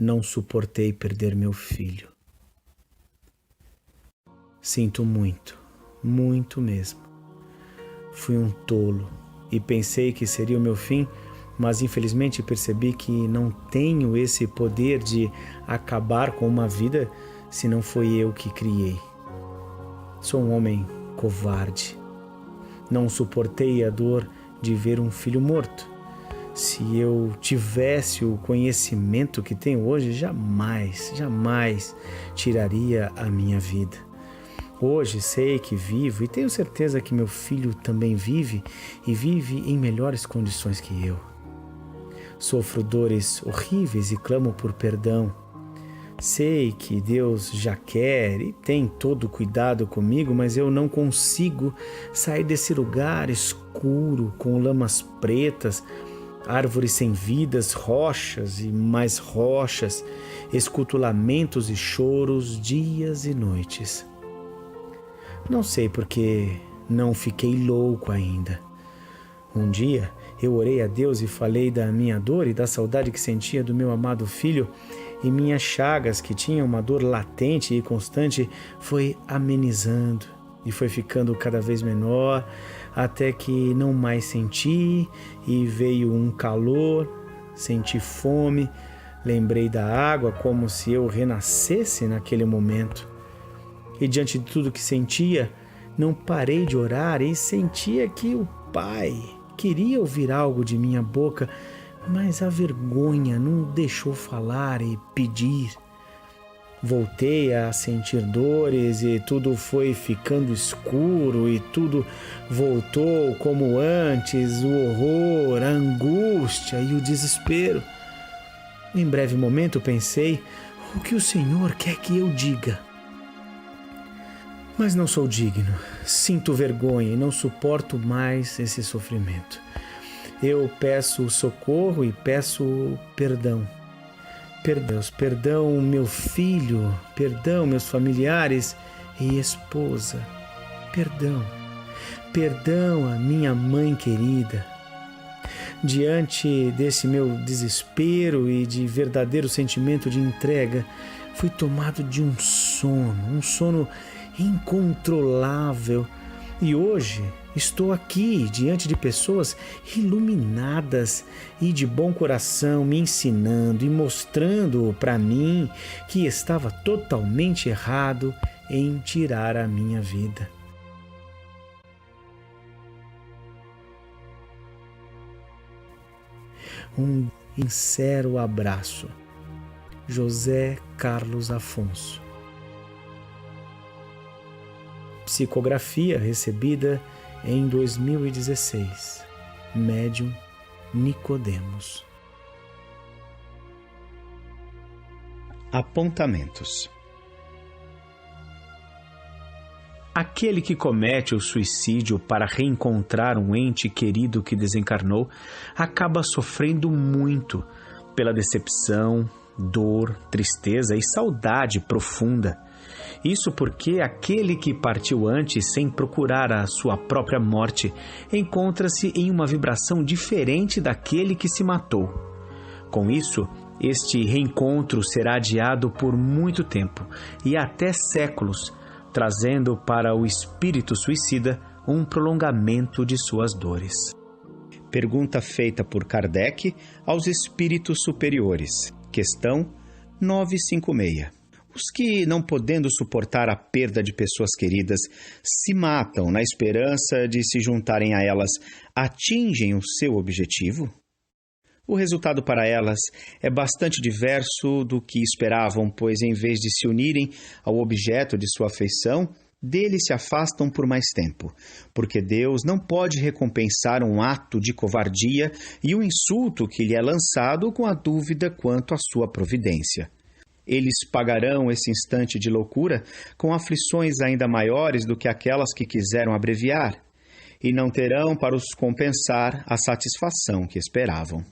não suportei perder meu filho. Sinto muito, muito mesmo. Fui um tolo e pensei que seria o meu fim, mas infelizmente percebi que não tenho esse poder de acabar com uma vida se não foi eu que criei. Sou um homem covarde. Não suportei a dor de ver um filho morto. Se eu tivesse o conhecimento que tenho hoje, jamais tiraria a minha vida. Hoje sei que vivo e tenho certeza que meu filho também vive e vive em melhores condições que eu. Sofro dores horríveis e clamo por perdão. Sei que Deus já quer e tem todo o cuidado comigo, mas eu não consigo sair desse lugar escuro, com lamas pretas, árvores sem vidas, rochas e mais rochas. Escuto lamentos e choros dias e noites. Não sei porque não fiquei louco ainda. Um dia eu orei a Deus e falei da minha dor e da saudade que sentia do meu amado filho, e minhas chagas, que tinham uma dor latente e constante, foi amenizando e foi ficando cada vez menor, até que não mais senti e veio um calor, senti fome, lembrei da água como se eu renascesse naquele momento. E diante de tudo que sentia, não parei de orar e sentia que o Pai queria ouvir algo de minha boca, mas a vergonha não deixou falar e pedir. Voltei a sentir dores e tudo foi ficando escuro e tudo voltou como antes, o horror, a angústia e o desespero. Em breve momento pensei, o que o Senhor quer que eu diga? Mas não sou digno, sinto vergonha e não suporto mais esse sofrimento. Eu peço socorro e peço perdão. Perdão meu filho, perdão meus familiares e esposa. Perdão a minha mãe querida. Diante desse meu desespero e de verdadeiro sentimento de entrega, fui tomado de um sono incontrolável. E hoje estou aqui diante de pessoas iluminadas e de bom coração me ensinando e mostrando para mim que estava totalmente errado em tirar a minha vida. Um sincero abraço. José Carlos Afonso. Psicografia recebida em 2016. Médium Nicodemos. Apontamentos. Aquele que comete o suicídio para reencontrar um ente querido que desencarnou acaba sofrendo muito pela decepção, dor, tristeza e saudade profunda. Isso porque aquele que partiu antes sem procurar a sua própria morte encontra-se em uma vibração diferente daquele que se matou. Com isso, este reencontro será adiado por muito tempo e até séculos, trazendo para o espírito suicida um prolongamento de suas dores. Pergunta feita por Kardec aos espíritos superiores. Questão 956. Os que, não podendo suportar a perda de pessoas queridas, se matam na esperança de se juntarem a elas, atingem o seu objetivo? O resultado para elas é bastante diverso do que esperavam, pois em vez de se unirem ao objeto de sua afeição, dele se afastam por mais tempo, porque Deus não pode recompensar um ato de covardia e um insulto que lhe é lançado com a dúvida quanto à sua providência. Eles pagarão esse instante de loucura com aflições ainda maiores do que aquelas que quiseram abreviar, e não terão para os compensar a satisfação que esperavam.